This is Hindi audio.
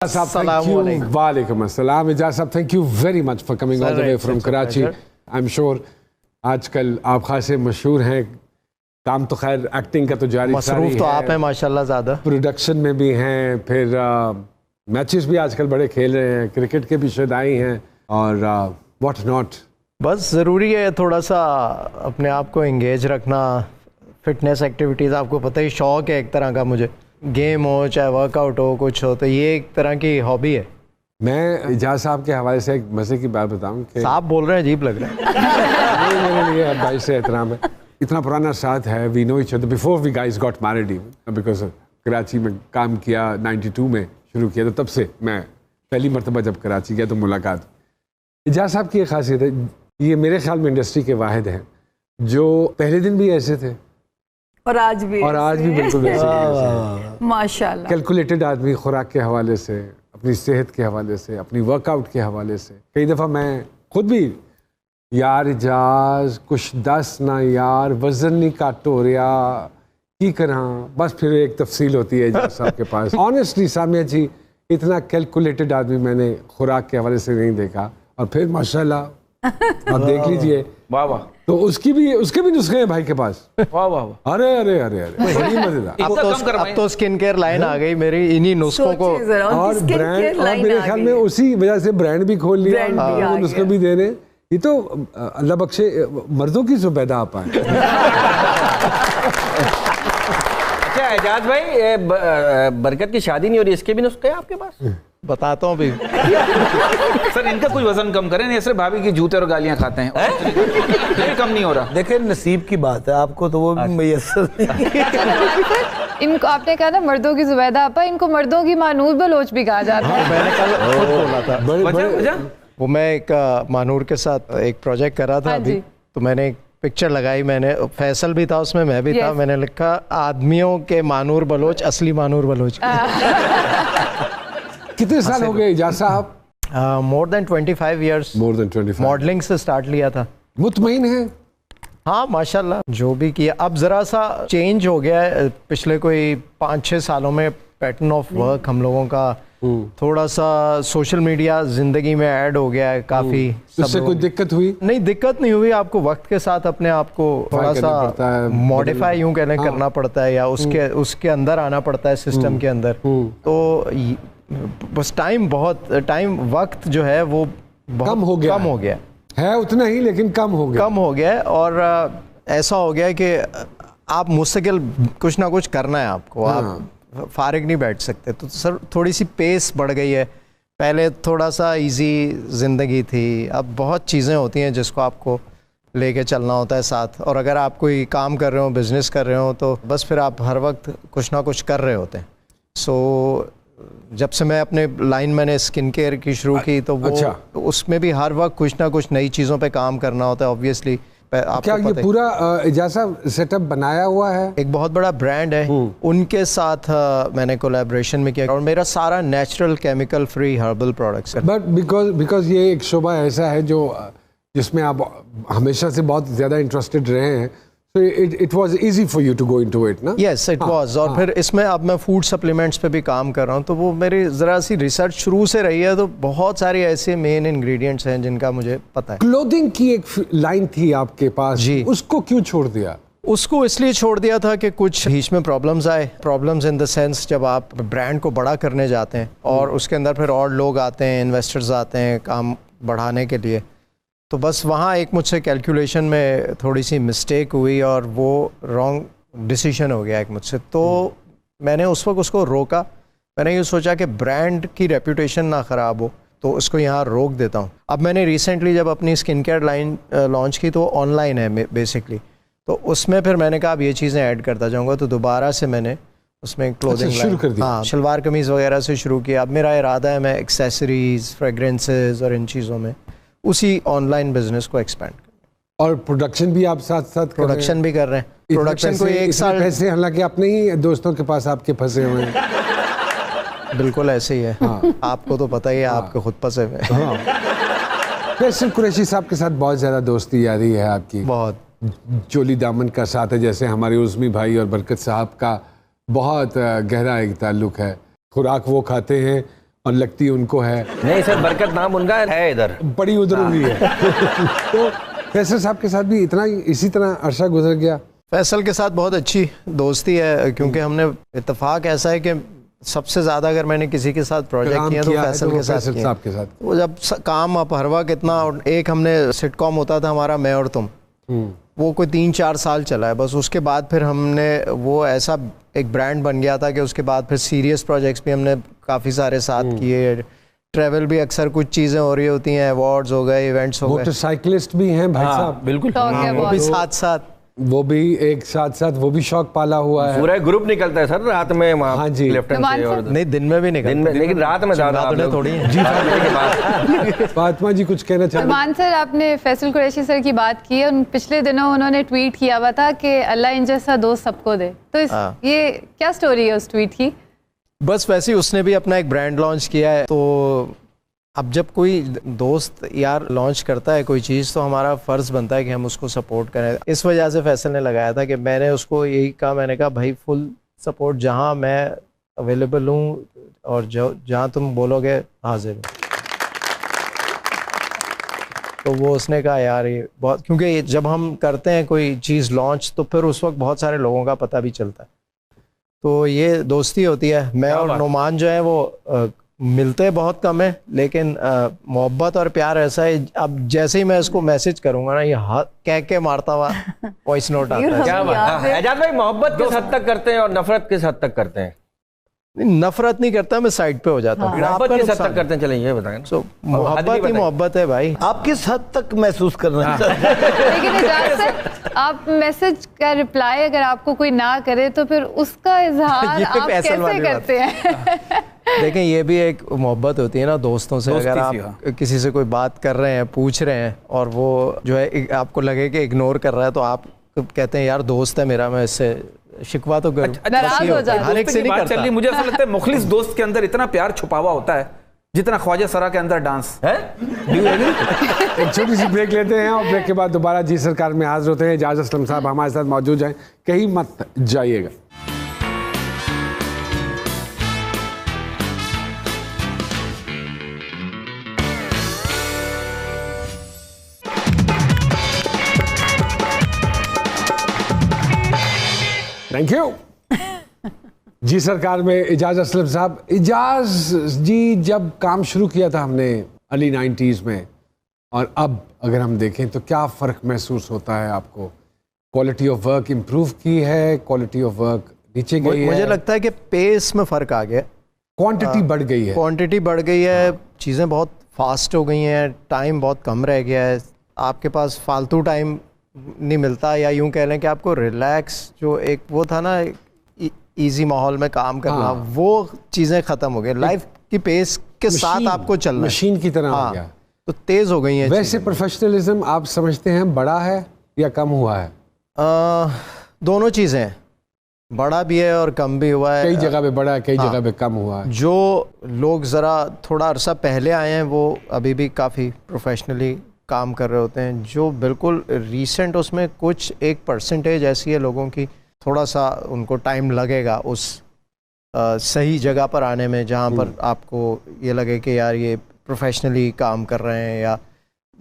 वालेकुम अस्सलाम। इजाज़ साहब, thank you very much for coming all the way from Karachi. I am sure आजकल आप खासे मशहूर हैं। काम तो खैर एक्टिंग का तो जारी मसरूफ तो आप हैं माशाल्लाह, ज़्यादा प्रोडक्शन में भी हैं, फिर मैचेस भी आजकल बड़े खेल रहे हैं, क्रिकेट के भी शुदाई हैं और व्हाट नॉट। बस ज़रूरी है थोड़ा सा अपने आप को एंगेज रखना। फिटनेस एक्टिविटीज़ आपको पता ही शौक़ है एक तरह का, मुझे गेम हो चाहे वर्कआउट हो कुछ हो, तो ये एक तरह की हॉबी है। मैं इजाज़ साहब के हवाले से एक मज़े की बात बताऊं कि साहब बोल रहे हैं, अजीब लग रहा है। मेरे लिए भाई से एहतराम है, इतना पुराना साथ है। We know each other before we guys got married even, because Karachi में काम किया 92 में शुरू किया, तो तब से मैं पहली मरतबा जब कराची गया तो मुलाकात। इजाज़ साहब की एक खासियत है, ये मेरे ख्याल में इंडस्ट्री के वाहिद हैं जो पहले दिन भी ऐसे थे और आज भी बिल्कुल वैसे माशाल्लाह। कैलकुलेटेड आदमी, खुराक के हवाले से, अपनी सेहत के हवाले से, अपनी वर्कआउट के हवाले से। कई दफ़ा मैं खुद भी यार इजाज़ कुछ दस ना यार, वजन नहीं घट हो रहा की करा, बस फिर एक तफसील होती है इजाज़ साहब के पास। ऑनेस्टली सामिया जी, इतना कैलकुलेटेड आदमी मैंने खुराक के हवाले से नहीं देखा। और फिर माशाल्लाह आप देख लीजिए, वाह वाह, तो उसके भी नुस्खे हैं भाई के पास। वाह वाह, अरे अरे अरे अरे बड़ी मजेदार। अब तो स्किन केयर लाइन आ गई मेरी इन्हीं नुस्खों को, और ब्रांड, और मेरे ख्याल में उसी वजह से ब्रांड भी खोल लिया, नुस्खे भी दे रहे। ये तो अल्लाह बख्शे मर्दों की जुबैदा आप आए। अच्छा एजाज भाई, बरकत की शादी नहीं हो रही, इसके भी नुस्खे हैं आपके पास? बताता हूँ अभी। सर इनका कोई वजन कम करें, ऐसे भाभी की जूते और गालियां खाते हैं, ये कम नहीं हो रहा। देखिए नसीब की बात है, आपको तो वो भी मैसर नहीं। इनको आपने कहा ना मर्दों की जुबैदा आपा, इनको मर्दों की मानूर बलोच भी कहा जाता है। मैंने कल खुद बोला था। वजह वो मैं एक मानूर के साथ एक प्रोजेक्ट कर रहा था अभी, तो मैंने एक पिक्चर लगाई, मैंने फैसल भी था उसमें, मैं भी था, मैंने लिखा आदमियों के मानूर बलोच असली मानूर बलोच। कितने साल हो गए इजाज़ साहब? More than 25 years. More than 25। Modelling से स्टार्ट लिया था। मुतमईन है? हाँ माशाल्लाह, जो भी किया। अब ज़रा सा चेंज हो गया है पिछले कोई 5-6 सालों में। पैटर्न ऑफ वर्क हम लोगों का थोड़ा सा सोशल मीडिया जिंदगी में ऐड हो गया है काफ़ी। उससे कोई दिक्कत हुई? नहीं, दिक्कत नहीं हुई। आपको वक्त के साथ अपने आप को थोड़ा सा मॉडिफाई यूं कहने करना पड़ता है, या उसके अंदर आना पड़ता है, सिस्टम के अंदर। तो बस टाइम वक्त जो है वो कम हो गया है, उतना ही लेकिन कम हो गया। और ऐसा हो गया कि आप मुस्तकिल कुछ ना कुछ करना है आपको, आप फारिग नहीं बैठ सकते। तो सर थोड़ी सी पेस बढ़ गई है। पहले थोड़ा सा इजी ज़िंदगी थी, अब बहुत चीज़ें होती हैं जिसको आपको लेके चलना होता है साथ। और अगर आप कोई काम कर रहे हो, बिज़नेस कर रहे हो, तो बस फिर आप हर वक्त कुछ ना कुछ कर रहे होते हैं। सो जब से मैं अपने लाइन मैंने स्किन केयर की शुरू की, तो वो तो उसमें भी हर वक्त कुछ ना कुछ नई चीज़ों पे काम करना होता है ऑब्वियसली। क्या ये पूरा इजाज़ साहब सेटअप बनाया हुआ है? एक बहुत बड़ा ब्रांड है, उनके साथ मैंने कोलैबोरेशन में किया, और मेरा सारा natural chemical free herbal products है। बट बिकॉज ये एक शोबा ऐसा है जो जिसमें आप हमेशा से बहुत ज़्यादा इंटरेस्टेड रहे हैं, so it was easy for you to go into it, ना? Yes, it was। और फिर इसमें अब मैं फूड सप्लीमेंट्स पे भी काम कर रहा हूँ, तो वो मेरी ज़रा सी रिसर्च शुरू से रही है। तो बहुत सारे ऐसे मेन इंग्रेडिएंट्स हैं जिनका मुझे पता है। क्लोथिंग की एक लाइन थी आपके पास जी, उसको क्यों छोड़ दिया? उसको इसलिए छोड़ दिया था कि कुछ बीच में प्रॉब्लम्स आए। प्रॉब्लम्स इन द सेंस, जब आप ब्रांड को बड़ा करने जाते हैं और उसके अंदर फिर और लोग आते हैं, इन्वेस्टर्स आते हैं काम बढ़ाने के लिए, तो बस वहाँ एक मुझसे कैलकुलेशन में थोड़ी सी मिस्टेक हुई और वो रॉन्ग डिसीजन हो गया एक मुझसे। तो मैंने उस वक्त उसको रोका। मैंने ये सोचा कि ब्रांड की रेपुटेशन ना ख़राब हो, तो उसको यहाँ रोक देता हूँ। अब मैंने रिसेंटली जब अपनी स्किन केयर लाइन लॉन्च की, तो ऑनलाइन है बेसिकली, तो उसमें फिर मैंने कहा अब ये चीज़ें ऐड करता जाऊँगा। तो दोबारा से मैंने उसमें क्लोथिंग शुरू कर दिया। हाँ, शलवार कमीज़ वगैरह से शुरू किया। अब मेरा इरादा है मैं एक्सेसरीज़, फ्रेगरेंसेज और इन चीज़ों में उसी ऑनलाइन बिजनेस को एक्सपेंड कर। और प्रोडक्शन भी आप साथ साथ प्रोडक्शन भी कर रहे हैं। प्रोडक्शन को एक साल पैसे, हालांकि अपने ही दोस्तों के पास आपके फंसे हुए हैं। बिल्कुल ऐसे ही है। हाँ। आपको तो पता ही है, आपके खुद फंसे हुए। फैसल कुरैशी साहब के साथ बहुत ज़्यादा दोस्ती यारी है आपकी, बहुत चोली दामन का साथ है, जैसे हमारे उज़मी भाई और बरकत साहब का बहुत गहरा एक ताल्लुक है। खुराक वो खाते हैं और लगती उनको है। नहीं सर, बरकत नाम उनका है इधर, बड़ी उधर हुई है। तो फैसल साहब के साथ भी इसी तरह अरसा गुजर गया। फैसल के साथ बहुत अच्छी दोस्ती है, क्योंकि हमने इत्तेफाक ऐसा है कि सबसे ज़्यादा अगर मैंने किसी के साथ प्रोजेक्ट किया तो फैसल के साथ किया। वो जब काम अपहरवा कितना, और एक हमने सिटकॉम होता था हमारा मैं और तुम, वो कोई 3-4 साल चला है बस। उसके बाद फिर हमने वो ऐसा एक ब्रांड बन गया था कि उसके बाद फिर सीरियस प्रोजेक्ट्स भी हमने काफ़ी सारे साथ किए। ट्रैवल भी अक्सर कुछ चीज़ें हो रही होती हैं, अवार्ड्स हो गए, इवेंट्स हो गए। मोटरसाइकिलिस्ट भी हैं भाई साहब। बिल्कुल, वो भी साथ साथ वो भी शौक पाला हुआ है। पूरा ग्रुप निकलता है सर रात में वहाँ। हाँ जी, लेफ्ट हैंड से। और नहीं, दिन में भी निकलता है, लेकिन रात में ज़्यादा थोड़ी है। फातिमा जी कुछ कहना चाहते हैं? सलमान सर, आपने फैसल कुरैशी सर की बात की है, पिछले दिनों उन्होंने ट्वीट किया हुआ था कि अल्लाह इन जैसा दोस्त सबको दे, तो ये क्या स्टोरी है उस ट्वीट की? बस वैसे ही उसने भी अपना एक ब्रांड लॉन्च किया है, तो अब जब कोई दोस्त यार लॉन्च करता है कोई चीज़, तो हमारा फ़र्ज़ बनता है कि हम उसको सपोर्ट करें। इस वजह से फैसल ने लगाया था कि मैंने उसको यही कहा, मैंने कहा भाई फुल सपोर्ट, जहां मैं अवेलेबल हूं और जहां तुम बोलोगे हाजिर हूँ। तो वो उसने कहा यार ये बहुत, क्योंकि जब हम करते हैं कोई चीज़ लॉन्च तो फिर उस वक्त बहुत सारे लोगों का पता भी चलता है, तो ये दोस्ती होती है। मैं और नुमान जो है वो मिलते बहुत कम है, लेकिन मोहब्बत और प्यार ऐसा है, अब जैसे ही मैं इसको मैसेज करूंगा ना, ये कह के मारता हुआ वॉइस नोट आता है। क्या बात है एजाज भाई, मोहब्बत किस हद तक करते हैं और नफरत किस हद तक करते हैं? नफरत नहीं करता, मैं साइड पे हो जाता हूँ। मोहब्बत किस हद तक करते हैं, चलें ये बताएं। मोहब्बत ही मोहब्बत है भाई। आप किस हद तक महसूस कर रहे हैं? लेकिन एजाज सर, आप मैसेज का रिप्लाई अगर आपको कोई ना करे तो फिर उसका इजहार आप कैसे करते हैं? देखें, ये भी एक मोहब्बत होती है ना दोस्तों से। अगर आप किसी से कोई बात कर रहे हैं, पूछ रहे हैं, और वो जो है आपको लगे कि इग्नोर कर रहा है, तो आप कहते हैं यार दोस्त है मेरा, मैं इससे शिकवा तो कर हर एक से नहीं करता। मुझे ऐसा लगता है मुखलिस दोस्त के अंदर इतना प्यार छुपा हुआ होता है जितना ख्वाजा सरा के अंदर डांस है। एक छोटी सी ब्रेक लेते हैं और ब्रेक के बाद दोबारा जी सरकार में हाजिर होते हैं। एजाज असलम साहब हमारे साथ मौजूद हैं, कहीं मत जाइएगा। Thank you. जी सरकार में एजाज असलम साहब। एजाज जी, जब काम शुरू किया था हमने अर्ली 90s में, और अब अगर हम देखें तो क्या फ़र्क महसूस होता है आपको? क्वालिटी ऑफ वर्क इम्प्रूव की है, क्वालिटी ऑफ वर्क नीचे गई है? मुझे लगता है कि पेस में फ़र्क आ गया, क्वांटिटी बढ़ गई है। क्वांटिटी बढ़ गई है, चीज़ें बहुत फास्ट हो गई हैं, टाइम बहुत कम रह गया है, आपके पास फालतू टाइम नहीं मिलता, या यूं कह लें कि आपको रिलैक्स, जो एक वो था ना इजी माहौल में काम करना, वो चीज़ें ख़त्म हो गई। लाइफ की पेस के साथ आपको चलना, मशीन की तरह हो गया, तो तेज़ हो गई है। वैसे प्रोफेशनलिज्म आप समझते हैं बड़ा है या कम हुआ है? दोनों चीज़ें, बड़ा भी है और कम भी हुआ है। कई जगह पे बड़ा है, कई जगह पे कम हुआ है। जो लोग ज़रा थोड़ा अरसा पहले आए हैं वो अभी भी काफ़ी प्रोफेशनली काम कर रहे होते हैं। जो बिल्कुल रीसेंट, उसमें कुछ एक परसेंटेज ऐसी है लोगों की, थोड़ा सा उनको टाइम लगेगा उस सही जगह पर आने में, जहाँ पर आपको ये लगे कि यार ये प्रोफेशनली काम कर रहे हैं, या